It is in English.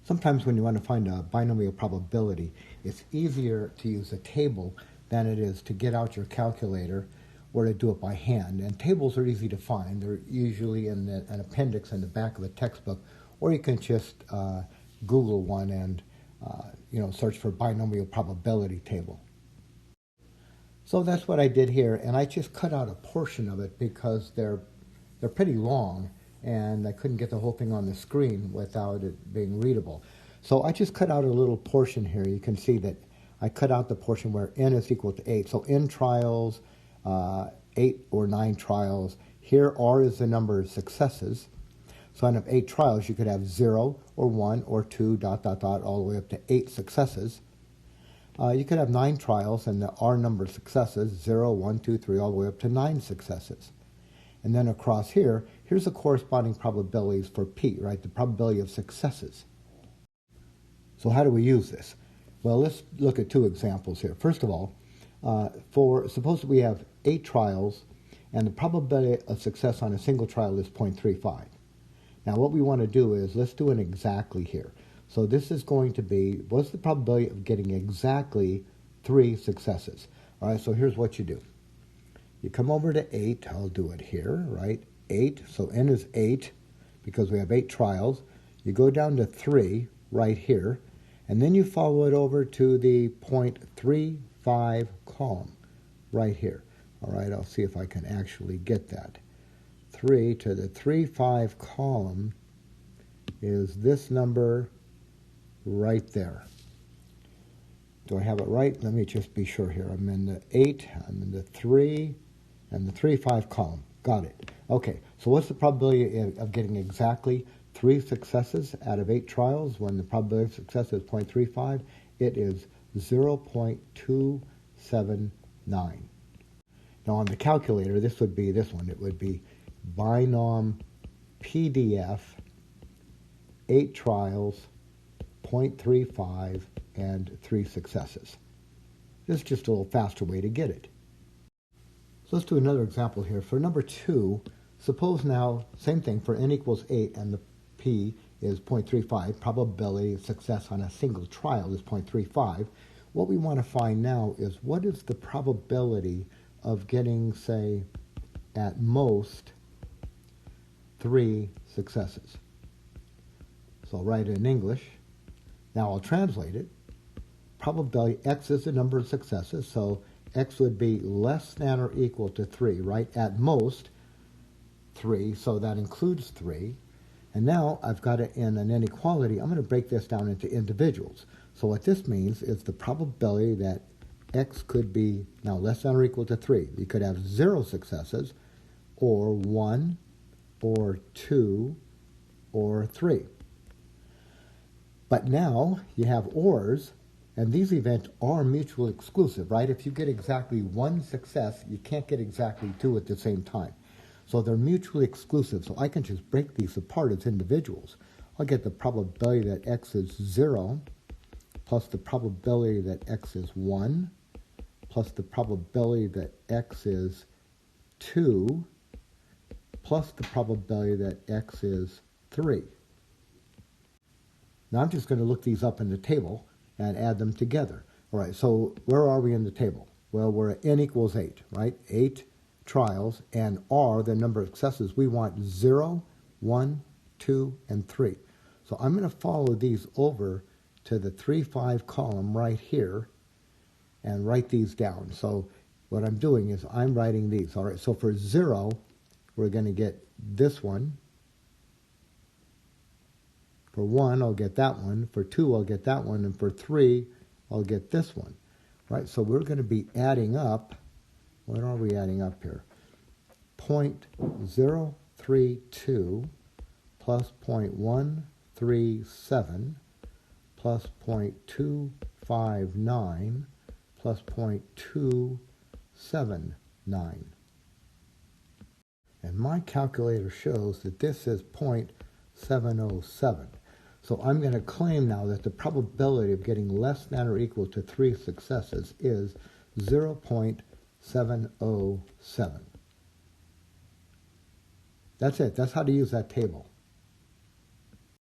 Sometimes when you want to find a binomial probability, it's easier to use a table than it is to get out your calculator or to do it by hand. And tables are easy to find. They're usually in an appendix in the back of a textbook, or you can just Google one and search for binomial probability table. So that's what I did here, and I just cut out a portion of it because they're pretty long, and I couldn't get the whole thing on the screen without it being readable. So I just cut out a little portion here. You can see that I cut out the portion where n is equal to 8. So n trials, 8 or 9 trials. Here r is the number of successes. So out of 8 trials, you could have 0 or 1 or 2, ... all the way up to 8 successes. You could have 9 trials, and the r number of successes, 0, 1, 2, 3, all the way up to 9 successes. And then across here, here's the corresponding probabilities for P, right? The probability of successes. So how do we use this? Well, let's look at 2 examples here. First of all, suppose we have 8 trials, and the probability of success on a single trial is 0.35. Now what we want to do is, let's do it exactly here. So this is going to be, what's the probability of getting exactly 3 successes? All right, so here's what you do. You come over to 8, I'll do it here, right? 8, so n is 8, because we have 8 trials. You go down to 3, right here, and then you follow it over to the 0.35 column, right here. All right, I'll see if I can actually get that. 3 to the 3.5 column is this number right there. Do I have it right? Let me just be sure here. I'm in the 8, I'm in the 3, and the 3.5 column. Got it. Okay, so what's the probability of getting exactly 3 successes out of 8 trials when the probability of success is 0.35? It is 0.279. Now on the calculator, this would be this one. It would be binom PDF, 8 trials, 0.35, and 3 successes. This is just a little faster way to get it. So let's do another example here. For number 2, suppose now, same thing, for n equals 8 and the p is 0.35, probability of success on a single trial is 0.35. What we want to find now is what is the probability of getting, say, at most 3 successes. So I'll write it in English. Now I'll translate it. Probability, x is the number of successes, so x would be less than or equal to 3, right? At most 3, so that includes 3. And now I've got it in an inequality. I'm going to break this down into individuals. So what this means is the probability that x could be now less than or equal to 3. You could have 0 successes, or 1, or 2, or 3. But now you have ors, and these events are mutually exclusive, right? If you get exactly 1 success, you can't get exactly 2 at the same time. So they're mutually exclusive, so I can just break these apart as individuals. I'll get the probability that x is 0, plus the probability that x is 1, plus the probability that x is 2, plus the probability that x is 3. Now I'm just going to look these up in the table and add them together. All right, so where are we in the table? Well, we're at n equals 8, right? 8 trials, and r, the number of successes, we want 0, 1, 2, and 3. So I'm going to follow these over to the 3.5 column right here and write these down. So what I'm doing is I'm writing these. All right, so for 0, we're going to get this one. For 1, I'll get that one. For 2, I'll get that one. And for 3, I'll get this one. Right, so we're going to be adding up. What are we adding up here? 0.032 plus 0.137 plus 0.259 plus 0.279. And my calculator shows that this is 0.707. So I'm going to claim now that the probability of getting less than or equal to 3 successes is 0.707. That's it. That's how to use that table.